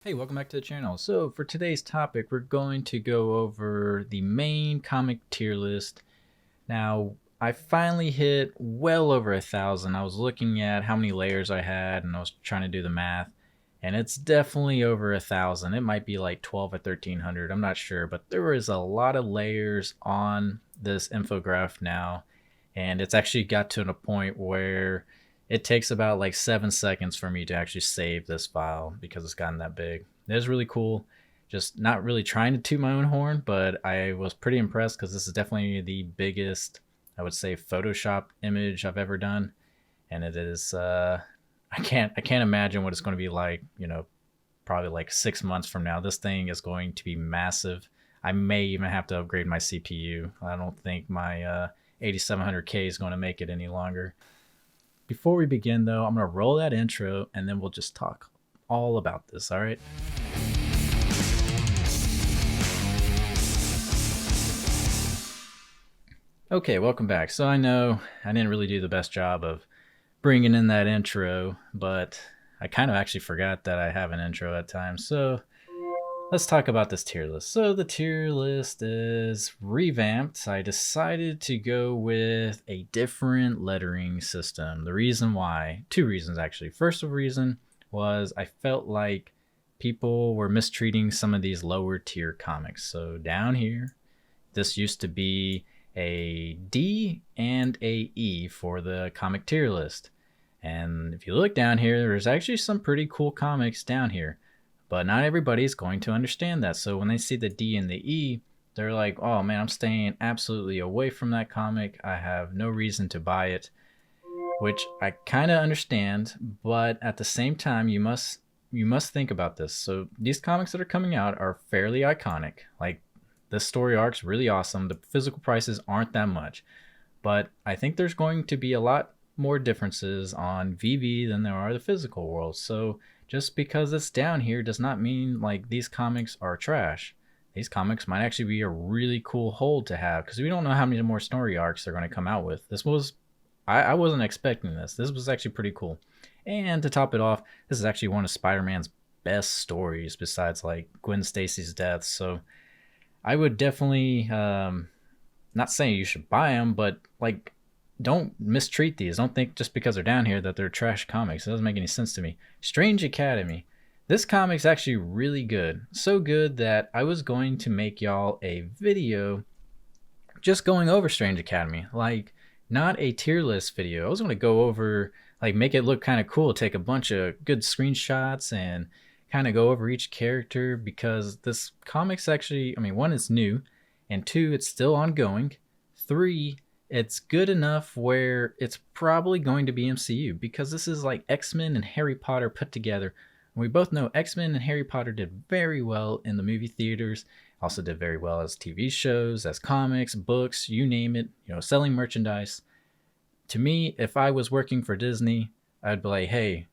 Hey, welcome back to the channel. So for today's topic, we're going to go over the main comic tier list. Now, I finally hit well over 1,000. I was looking at how many layers I had and I was trying to do the math, and it's definitely over 1,000. It might be like 12 or 1,300. I'm not sure, but there is a lot of layers on this infograph now, and it's actually got to a point where it takes about like 7 seconds for me to actually save this file because it's gotten that big. It is really cool. Just not really trying to toot my own horn, but I was pretty impressed because this is definitely the biggest, I would say, Photoshop image I've ever done. And it is, I can't imagine what it's going to be like, probably like 6 months from now. This thing is going to be massive. I may even have to upgrade my CPU. I don't think my 8700K is going to make it any longer. Before we begin, though, I'm going to roll that intro and then we'll just talk all about this, all right? Okay, welcome back. So I know I didn't really do the best job of bringing in that intro, but I kind of actually forgot that I have an intro at times. So let's talk about this tier list. So the tier list is revamped. I decided to go with a different lettering system. The reason why, two reasons actually. First reason was I felt like people were mistreating some of these lower tier comics. So down here, this used to be a D and a E for the comic tier list. And if you look down here, there's actually some pretty cool comics down here. But not everybody's going to understand that. So when they see the D and the E, they're like, oh man, I'm staying absolutely away from that comic. I have no reason to buy it, which I kind of understand. But at the same time, you must think about this. So these comics that are coming out are fairly iconic. Like, this story arc's really awesome. The physical prices aren't that much. But I think there's going to be a lot more differences on VeVe than there are the physical world. So just because it's down here does not mean like these comics are trash. These comics might actually be a really cool hold to have because we don't know how many more story arcs they're going to come out with. This was, I wasn't expecting this. This was actually pretty cool. And to top it off, this is actually one of Spider-Man's best stories besides like Gwen Stacy's death. So I would definitely, not saying you should buy them, but like, don't mistreat these. Don't think just because they're down here that they're trash comics. It doesn't make any sense to me. Strange Academy. This comic's actually really good. So good that I was going to make y'all a video just going over Strange Academy. Like, not a tier list video. I was going to go over, like, make it look kind of cool. Take a bunch of good screenshots and kind of go over each character because this comic's actually, I mean, one, it's new. And two, it's still ongoing. Three, it's good enough where it's probably going to be MCU because this is like Xmen and Harry Potter put together. And we both know Xmen and Harry Potter did very well in the movie theaters, also did very well as TV shows, as comics, books, you name it, selling merchandise. To me, if I was working for Disney, I'd be like, hey,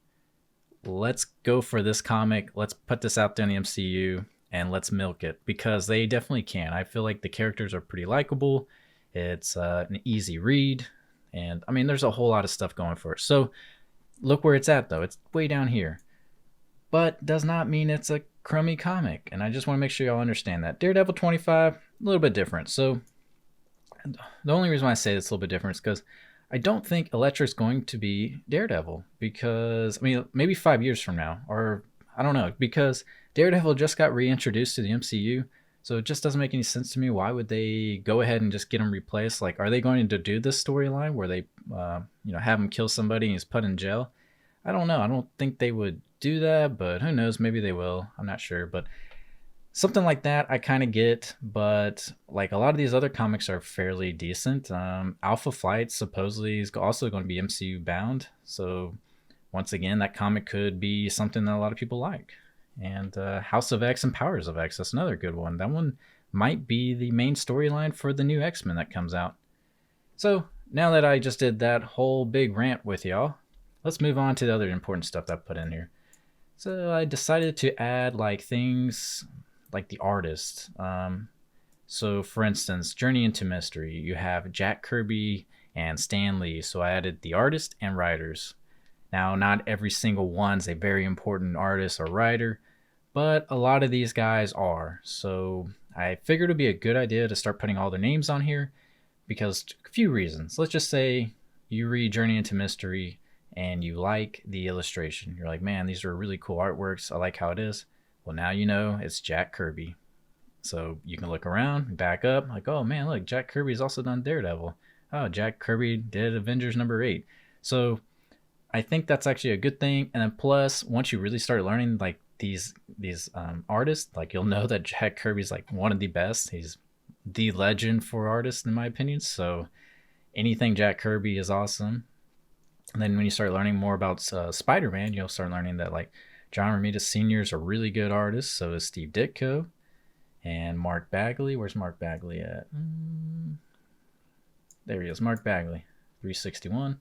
let's go for this comic. Let's put this out there in the MCU and let's milk it because they definitely can. I feel like the characters are pretty likable. It's an easy read. And I mean, there's a whole lot of stuff going for it. So look where it's at, though. It's way down here. But does not mean it's a crummy comic. And I just want to make sure y'all understand that. Daredevil 25, a little bit different. So the only reason why I say it's a little bit different is because I don't think Elektra's going to be Daredevil. Because, I mean, maybe 5 years from now. Or I don't know. Because Daredevil just got reintroduced to the MCU. So it just doesn't make any sense to me. Why would they go ahead and just get him replaced? Like, are they going to do this storyline where they, have him kill somebody and he's put in jail? I don't know. I don't think they would do that, but who knows? Maybe they will. I'm not sure. But something like that, I kind of get. But like a lot of these other comics are fairly decent. Alpha Flight supposedly is also going to be MCU bound. So once again, that comic could be something that a lot of people like. And House of X and Powers of X, that's another good one. That one might be the main storyline for the new X-Men that comes out. So now that I just did that whole big rant with y'all, let's move on to the other important stuff that I put in here. So I decided to add like things like the artist. So for instance, Journey into Mystery, you have Jack Kirby and Stan Lee. So I added the artist and writers. Now, not every single one's a very important artist or writer, but a lot of these guys are. So I figured it'd be a good idea to start putting all their names on here because a few reasons. Let's just say you read Journey into Mystery and you like the illustration. You're like, man, these are really cool artworks. I like how it is. Well, now you know it's Jack Kirby. So you can look around, back up, like, oh man, look, Jack Kirby's also done Daredevil. Oh, Jack Kirby did Avengers #8. So I think that's actually a good thing. And then plus, once you really start learning like these artists, like you'll know that Jack Kirby's like one of the best. He's the legend for artists, in my opinion. So anything Jack Kirby is awesome. And then when you start learning more about Spider-Man, you'll start learning that like John Romita Sr. is a really good artist. So is Steve Ditko and Mark Bagley. Where's Mark Bagley at? There he is, Mark Bagley, 361.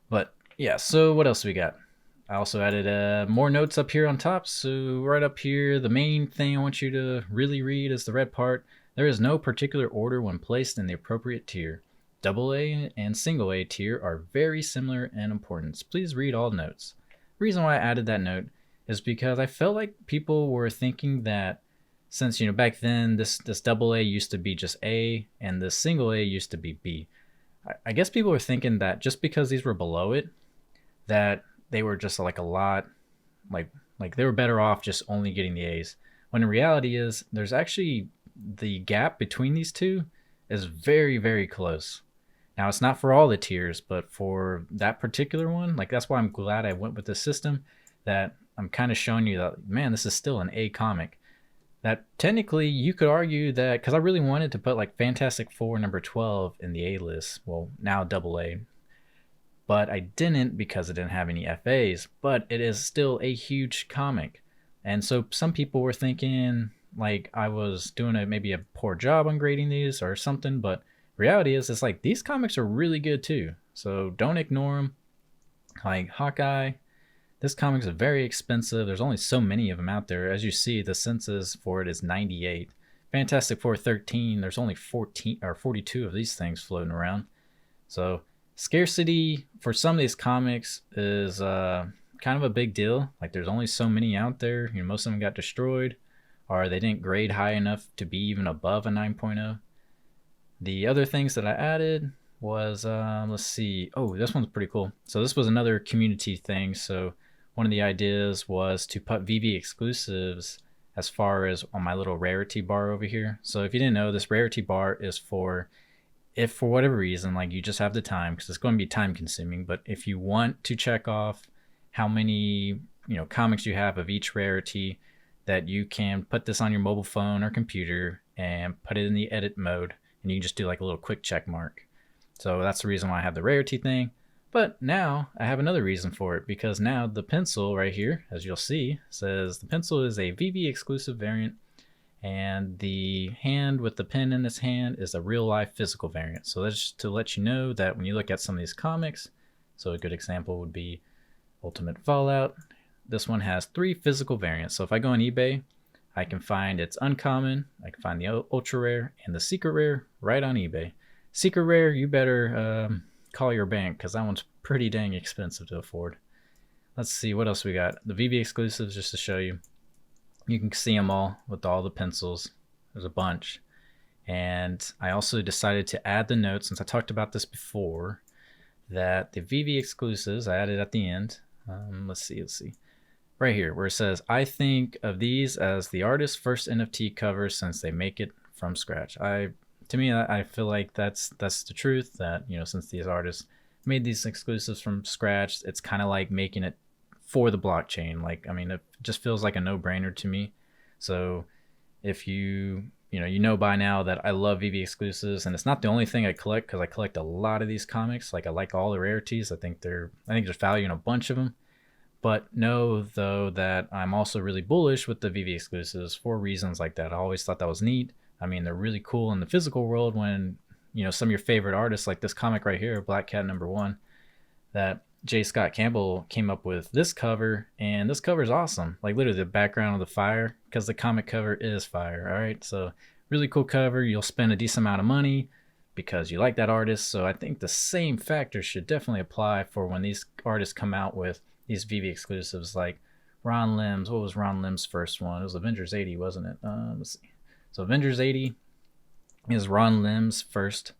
But yeah, so what else we got? I also added more notes up here on top. So right up here, the main thing I want you to really read is the red part. There is no particular order when placed in the appropriate tier. AA and single A tier are very similar in importance. Please read all notes. The reason why I added that note is because I felt like people were thinking that since, you know, back then this AA used to be just A and the single A used to be B. I guess people were thinking that just because these were below it, that they were just like a lot, like they were better off just only getting the A's. When in reality is there's actually the gap between these two is very, very close. Now it's not for all the tiers, but for that particular one, like that's why I'm glad I went with this system, that I'm kind of showing you that, man, this is still an A comic. That technically you could argue that, because I really wanted to put like Fantastic Four #12 in the A list, well now AA, but I didn't because it didn't have any FAs, but it is still a huge comic. And so some people were thinking like I was doing maybe a poor job on grading these or something, but reality is it's like these comics are really good too. So don't ignore them. Like Hawkeye, this comic is very expensive. There's only so many of them out there. As you see, the census for it is 98. Fantastic Four 13, there's only 14 or 42 of these things floating around. So scarcity for some of these comics is kind of a big deal. Like there's only so many out there. You know, most of them got destroyed or they didn't grade high enough to be even above a 9.0. The other things that I added was, let's see. Oh, this one's pretty cool. So this was another community thing. So one of the ideas was to put VeVe exclusives as far as on my little rarity bar over here. So if you didn't know, this rarity bar is for, if for whatever reason, like you just have the time, because it's going to be time consuming, but if you want to check off how many, you know, comics you have of each rarity, that you can put this on your mobile phone or computer and put it in the edit mode, and you can just do like a little quick check mark. So that's the reason why I have the rarity thing. But now I have another reason for it, because now the pencil right here, as you'll see, says the pencil is a VeVe exclusive variant, and the hand with the pen in its hand is a real life physical variant. So that's just to let you know that when you look at some of these comics, so a good example would be Ultimate Fallout. This one has 3 physical variants. So if I go on eBay, I can find its uncommon, I can find the ultra rare, and the secret rare right on eBay. Secret rare, you better call your bank, because that one's pretty dang expensive to afford. Let's see what else we got. The VeVe exclusives, just to show you. You can see them all with all the pencils. There's a bunch. And I also decided to add the note, since I talked about this before, that the VeVe exclusives I added at the end. Let's see. Right here, where it says, I think of these as the artist's first NFT cover since they make it from scratch. To me, I feel like that's the truth, that, you know, since these artists made these exclusives from scratch, it's kind of like making it for the blockchain. Like, I mean, it just feels like a no-brainer to me. So if you know by now that I love VeVe exclusives, and it's not the only thing I collect, because I collect a lot of these comics. Like I like all the rarities. I think there's value in a bunch of them. But know though that I'm also really bullish with the VeVe exclusives for reasons like that. I always thought that was neat. I mean, they're really cool in the physical world when, you know, some of your favorite artists, like this comic right here, Black Cat #1, that J. Scott Campbell came up with this cover, and this cover is awesome. Like literally the background of the fire, because the comic cover is fire. All right, so really cool cover. You'll spend a decent amount of money because you like that artist. So I think the same factors should definitely apply for when these artists come out with these VeVe exclusives. Like Ron Lim's. What was Ron Lim's first one? It was Avengers 80, wasn't it? Let's see. So Avengers 80 is Ron Lim's first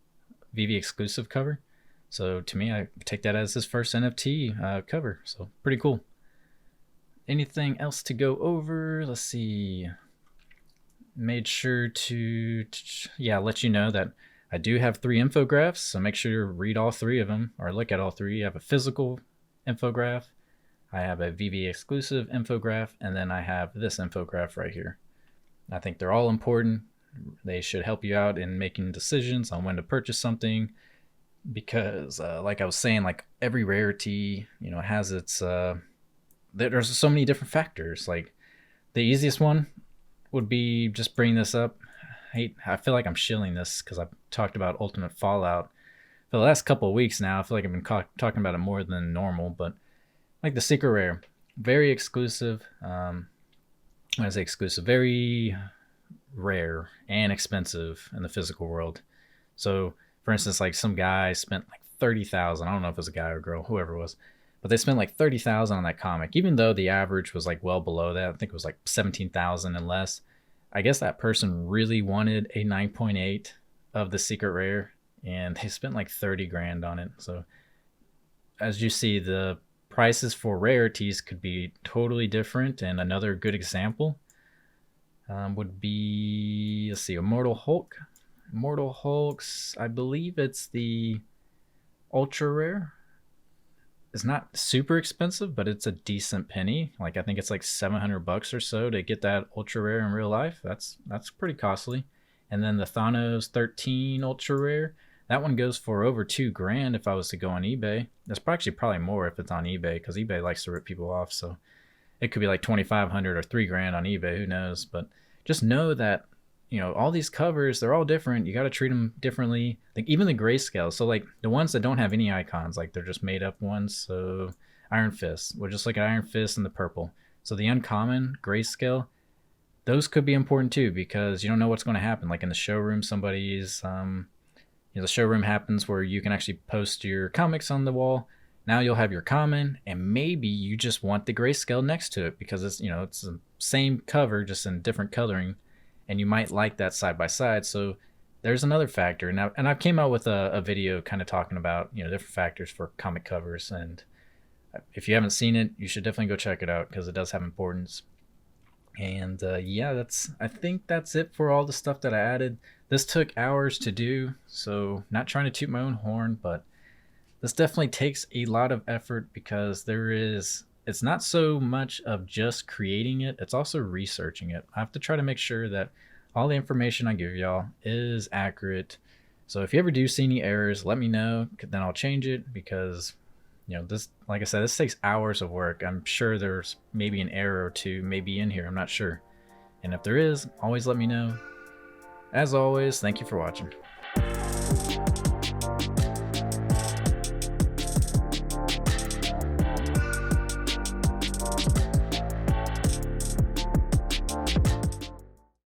VeVe exclusive cover. So to me, I take that as his first NFT cover. So pretty cool. Anything else to go over? Let's see. Made sure to let you know that I do have 3 infographs. So make sure to read all 3 of them or look at all 3. I have a physical infograph, I have a VeVe exclusive infograph, and then I have this infograph right here. I think they're all important. They should help you out in making decisions on when to purchase something, because like I was saying, like every rarity, has its there's so many different factors. Like the easiest one would be just bringing this up. I feel like I'm shilling this because I've talked about Ultimate Fallout for the last couple of weeks now. I feel like I've been talking about it more than normal, but like the secret rare, very exclusive. When I say exclusive, very rare and expensive in the physical world. So for instance, like some guy spent like 30,000. I don't know if it was a guy or a girl, whoever it was, but they spent like 30,000 on that comic, even though the average was like well below that. I think it was like 17,000 and less. I guess that person really wanted a 9.8 of the secret rare, and they spent like 30 grand on it. So as you see, the prices for rarities could be totally different. And another good example would be, let's see, Immortal Hulk. Immortal Hulk's, I believe it's the ultra rare. It's not super expensive, but it's a decent penny. Like I think it's like $700 or so to get that ultra rare in real life. That's pretty costly. And then the Thanos 13 ultra rare, that one goes for over 2 grand if I was to go on eBay. That's probably more if it's on eBay, because eBay likes to rip people off. So it could be like 2,500 or 3 grand on eBay. Who knows? But just know that all these covers, they're all different. You got to treat them differently. Like even the grayscale. So like the ones that don't have any icons, like they're just made up ones. So Iron Fist, we'll just look at Iron Fist in the purple. So the uncommon grayscale, those could be important too, because you don't know what's going to happen. Like in the showroom, somebody's, the showroom happens where you can actually post your comics on the wall. Now you'll have your common, and maybe you just want the grayscale next to it because it's, it's the same cover, just in different coloring. And you might like that side by side. So there's another factor. Now, and I came out with a video kind of talking about, different factors for comic covers. And if you haven't seen it, you should definitely go check it out because it does have importance. And I think that's it for all the stuff that I added. This took hours to do, so not trying to toot my own horn, but this definitely takes a lot of effort because it's not so much of just creating it, it's also researching it. I have to try to make sure that all the information I give y'all is accurate. So if you ever do see any errors, let me know, then I'll change it, because this, like I said, this takes hours of work. I'm sure there's maybe an error or two maybe in here, I'm not sure. And if there is, always let me know. As always, thank you for watching.